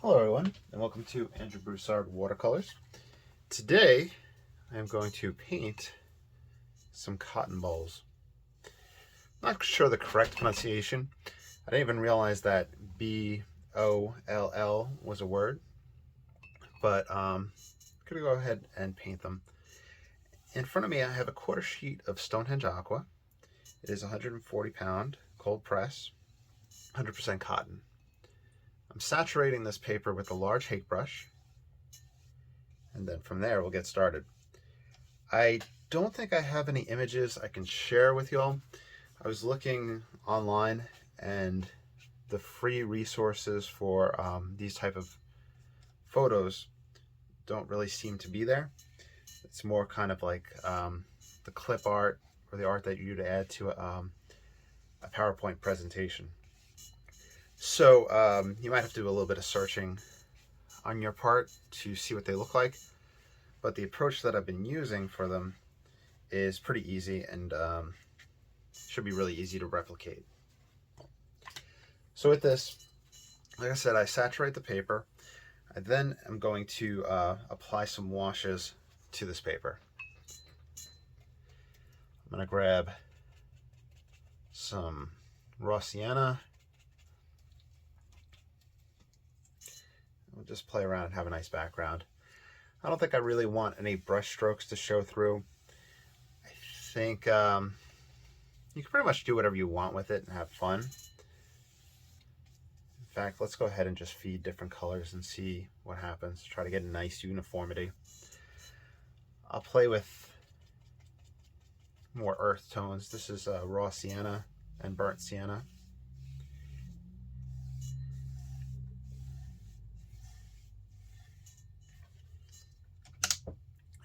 Hello everyone, and welcome to Andrew Broussard Watercolors. Today I am going to paint some cotton balls. I'm not sure the correct pronunciation. I didn't even realize that B-O-L-L was a word, but I'm going to go ahead and paint them. In front of me I have a quarter sheet of Stonehenge Aqua. It is 140 pound cold press, 100% cotton. I'm saturating this paper with a large hake brush, and then from there we'll get started. I don't think I have any images I can share with y'all. I was looking online and the free resources for these type of photos don't really seem to be there. It's more kind of like the clip art or the art that you'd add to a PowerPoint presentation. So you might have to do a little bit of searching on your part to see what they look like. But the approach that I've been using for them is pretty easy and should be really easy to replicate. So with this, like I said, I saturate the paper. I then am going to apply some washes to this paper. I'm going to grab some raw sienna. We'll just play around and have a nice background. I don't think I really want any brush strokes to show through. I think you can pretty much do whatever you want with it and have fun. In fact, let's go ahead and just feed different colors and see what happens. Try to get a nice uniformity. I'll play with more earth tones. This is raw sienna and burnt sienna.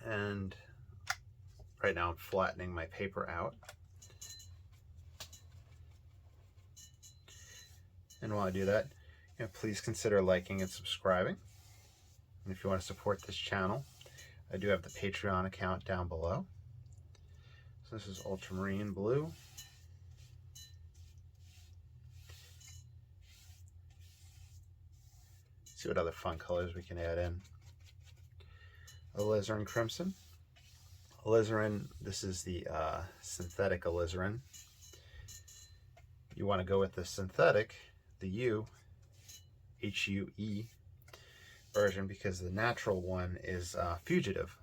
And right now I'm flattening my paper out. And while I do that, please consider liking and subscribing. And if you want to support this channel, I do have the Patreon account down below. So this is ultramarine blue. Let's see what other fun colors we can add in. Alizarin crimson. Alizarin, this is the synthetic alizarin. You want to go with the synthetic, the U, H-U-E version, because the natural one is fugitive,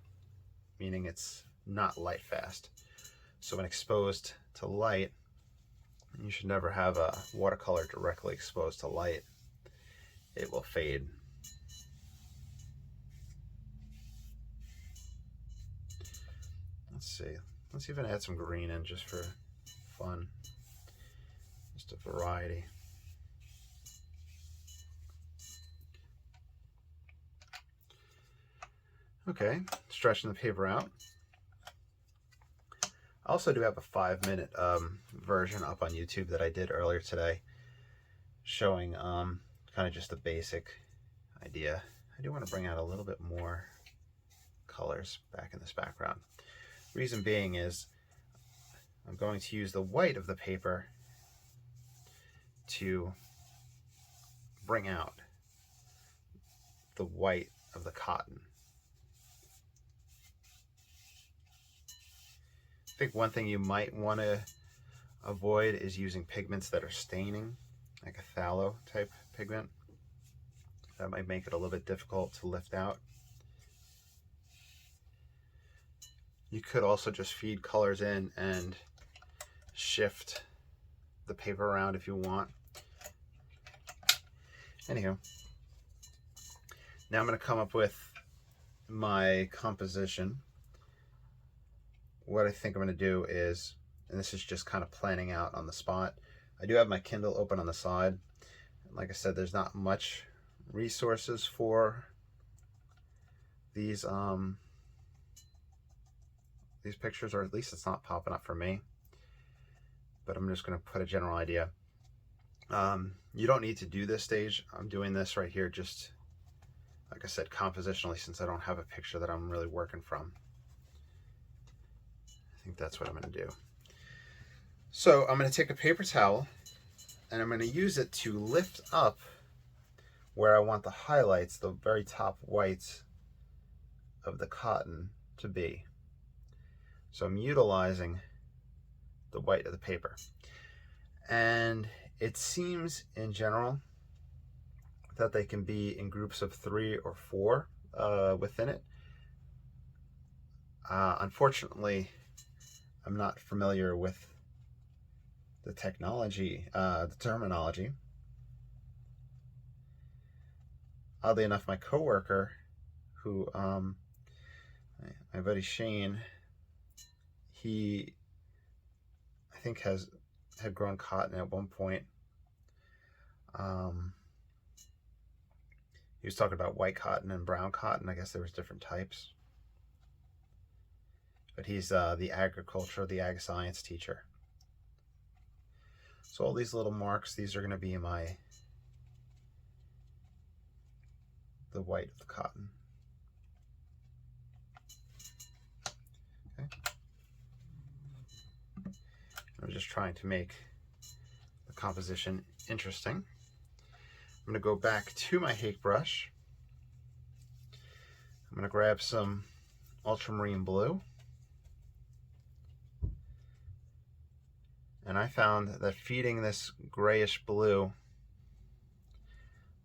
meaning it's not light fast. So when exposed to light, you should never have a watercolor directly exposed to light. It will fade. Let's see. Let's even add some green in just for fun. Just a variety. Okay, stretching the paper out. I also do have a 5-minute version up on YouTube that I did earlier today, showing kind of just the basic idea. I do want to bring out a little bit more colors back in this background. Reason being is I'm going to use the white of the paper to bring out the white of the cotton. I think one thing you might want to avoid is using pigments that are staining, like a phthalo type pigment. That might make it a little bit difficult to lift out. You could also just feed colors in and shift the paper around if you want. Anywho, now I'm going to come up with my composition. What I think I'm going to do is, and this is just kind of planning out on the spot, I do have my Kindle open on the side. Like I said, there's not much resources for these pictures, or at least it's not popping up for me. But I'm just going to put a general idea. You don't need to do this stage. I'm doing this right here just, like I said, compositionally, since I don't have a picture that I'm really working from. I think that's what I'm going to do. So I'm going to take a paper towel and I'm going to use it to lift up where I want the highlights, the very top whites of the cotton to be. So I'm utilizing the white of the paper. And it seems in general that they can be in groups of 3 or 4 within it. Unfortunately, I'm not familiar with the technology, the terminology. Oddly enough, my coworker, who, my buddy Shane, he, I think, had grown cotton at one point. He was talking about white cotton and brown cotton. I guess there was different types. But he's the the ag science teacher. So all these little marks, these are going to be the white of the cotton. Okay. I'm just trying to make the composition interesting. I'm going to go back to my hake brush. I'm going to grab some ultramarine blue. And I found that feeding this grayish blue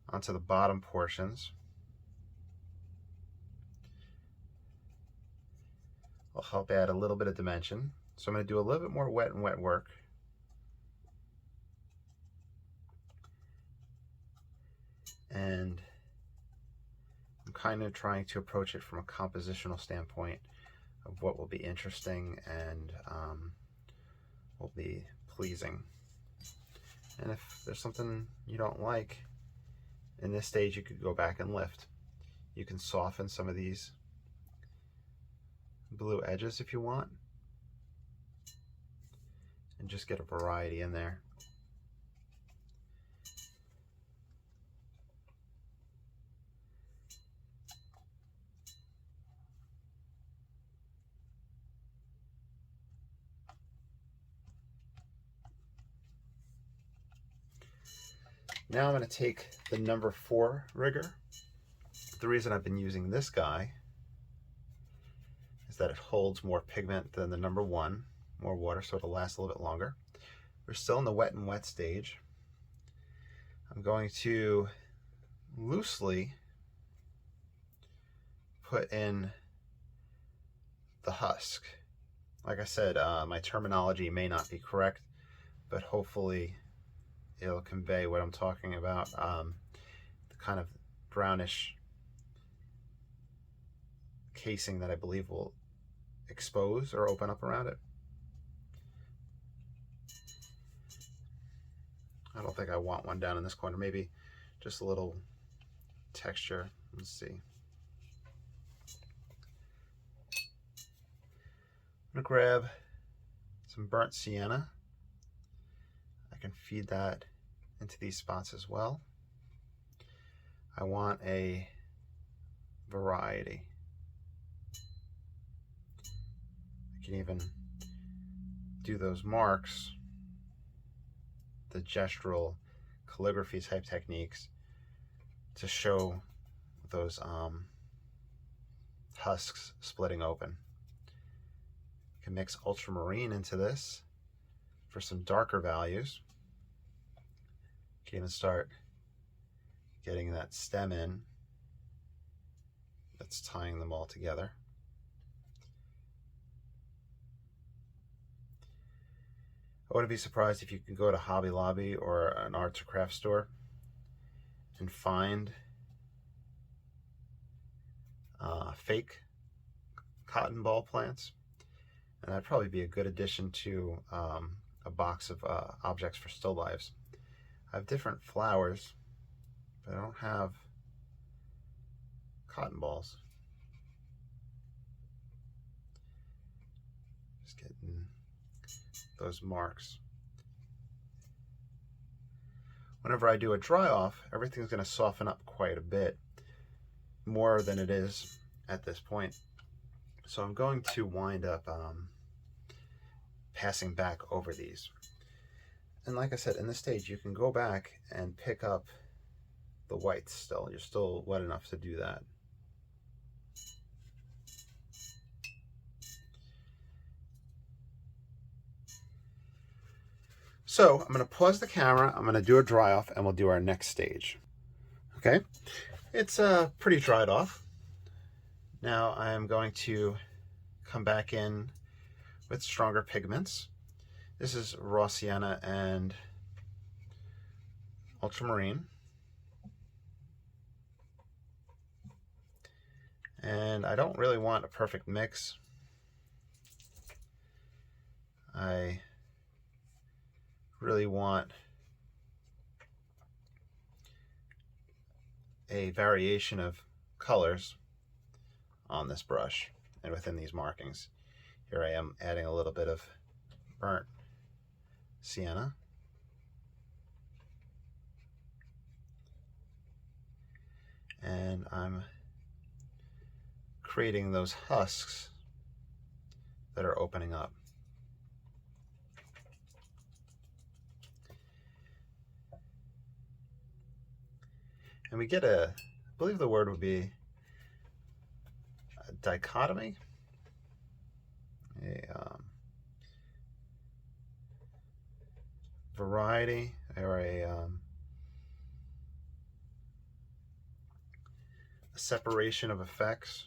onto the bottom portions will help add a little bit of dimension. So I'm going to do a little bit more wet and wet work. And I'm kind of trying to approach it from a compositional standpoint of what will be interesting and will be pleasing. And if there's something you don't like in this stage, you could go back and lift. You can soften some of these blue edges if you want, and just get a variety in there. Now I'm going to take the number 4 rigger. The reason I've been using this guy is that it holds more pigment than the number 1, more water, so it'll last a little bit longer. We're still in the wet and wet stage. I'm going to loosely put in the husk. Like I said, my terminology may not be correct, but hopefully it'll convey what I'm talking about. The kind of brownish casing that I believe will expose or open up around it. I don't think I want one down in this corner. Maybe just a little texture. Let's see. I'm going to grab some burnt sienna. I can feed that into these spots as well. I want a variety. I can even do those marks, the gestural calligraphy type techniques, to show those husks splitting open. You can mix ultramarine into this for some darker values. You can even start getting that stem in that's tying them all together. I wouldn't be surprised if you can go to Hobby Lobby or an arts or crafts store and find fake cotton ball plants, and that'd probably be a good addition to a box of objects for still lives. I have different flowers, but I don't have cotton balls. Just getting those marks. Whenever I do a dry off, everything's going to soften up quite a bit, more than it is at this point. So I'm going to wind up passing back over these. And like I said, in this stage, you can go back and pick up the whites still. You're still wet enough to do that. So I'm going to pause the camera. I'm going to do a dry off and we'll do our next stage. Okay, it's pretty dried off. Now I am going to come back in with stronger pigments. This is raw sienna and ultramarine. And I don't really want a perfect mix. I really want a variation of colors on this brush and within these markings. Here I am adding a little bit of burnt sienna. And I'm creating those husks that are opening up. And we get I believe the word would be a dichotomy, a variety, or a separation of effects,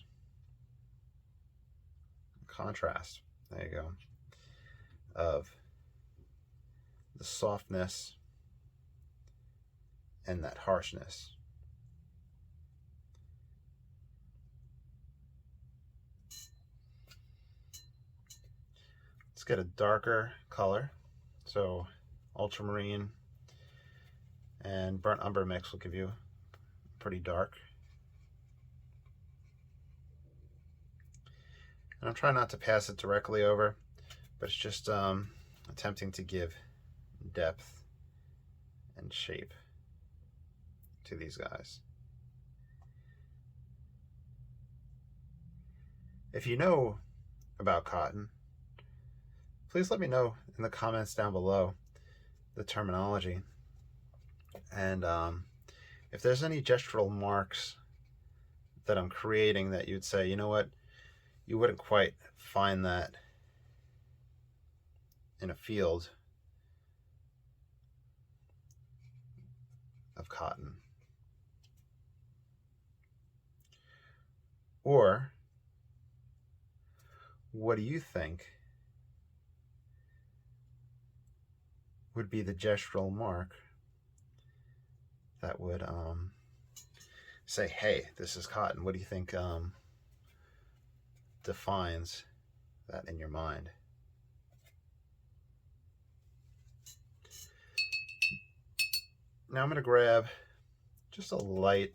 contrast, there you go, of the softness and that harshness. Let's get a darker color. So ultramarine and burnt umber mix will give you pretty dark. And I'm trying not to pass it directly over, but it's just attempting to give depth and shape to these guys. If you know about cotton, please let me know in the comments down below the terminology. And if there's any gestural marks that I'm creating that you'd say, you know what, you wouldn't quite find that in a field of cotton. Or what do you think would be the gestural mark that would say, hey, this is cotton? What do you think defines that in your mind? Now I'm going to grab just a light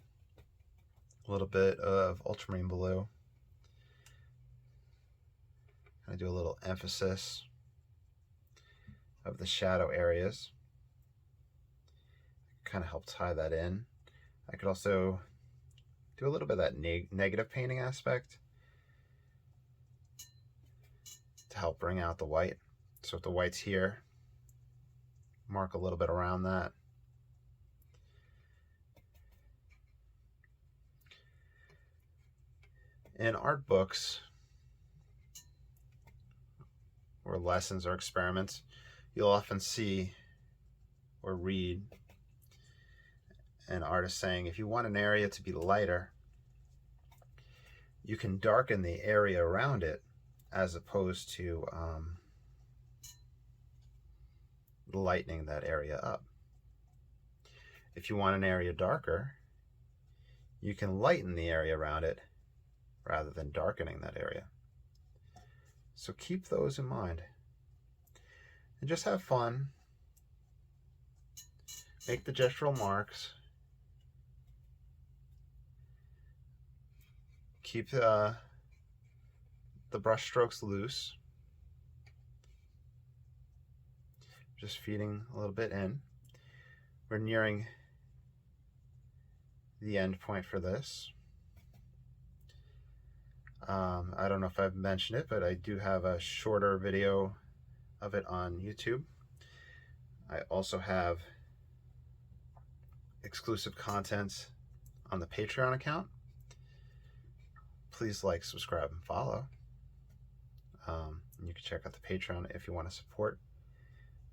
little bit of ultramarine blue. I'm going to do a little emphasis of the shadow areas. Kind of help tie that in. I could also do a little bit of that negative painting aspect to help bring out the white. So if the white's here, mark a little bit around that. In art books or lessons or experiments, you'll often see or read an artist saying, if you want an area to be lighter, you can darken the area around it as opposed to lightening that area up. If you want an area darker, you can lighten the area around it rather than darkening that area. So keep those in mind and just have fun. Make the gestural marks. Keep the brush strokes loose. Just feeding a little bit in. We're nearing the end point for this. I don't know if I've mentioned it, but I do have a shorter video of it on YouTube. I also have exclusive content on the Patreon account. Please like, subscribe, and follow. You can check out the Patreon if you want to support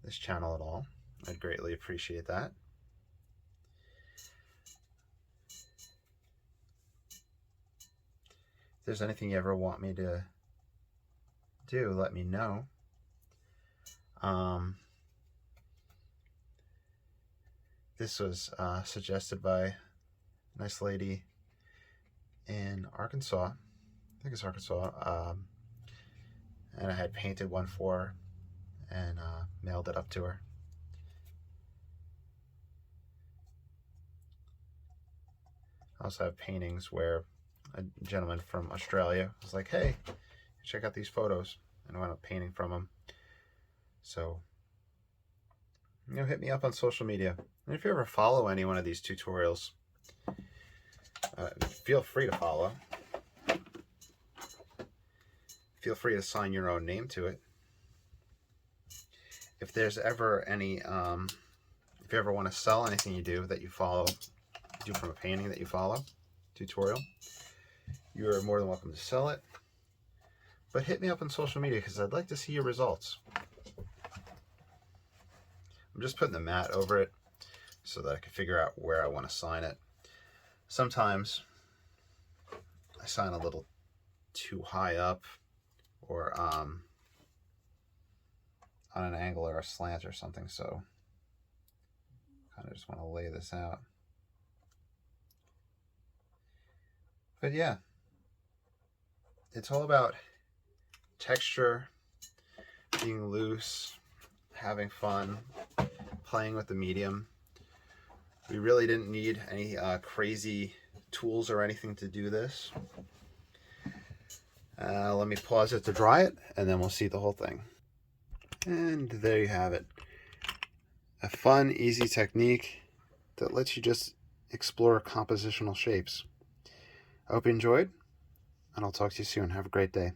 this channel at all. I'd greatly appreciate that. If there's anything you ever want me to do, let me know. This was suggested by a nice lady in Arkansas. I think it's Arkansas. And I had painted one for her and mailed it up to her. I also have paintings where a gentleman from Australia was like, hey, check out these photos, and I went up painting from them. So, hit me up on social media. And if you ever follow any one of these tutorials, feel free to follow. Feel free to sign your own name to it. If there's ever any, if you ever want to sell anything you do that you follow, do from a painting that you follow, tutorial, you're more than welcome to sell it. But hit me up on social media because I'd like to see your results. I'm just putting the mat over it so that I can figure out where I want to sign it. Sometimes I sign a little too high up, or on an angle or a slant or something, so kind of just want to lay this out. But yeah, it's all about texture, being loose, having fun, playing with the medium. We really didn't need any crazy tools or anything to do this. Let me pause it to dry it, and then we'll see the whole thing. And there you have it. A fun, easy technique that lets you just explore compositional shapes. I hope you enjoyed, and I'll talk to you soon. Have a great day.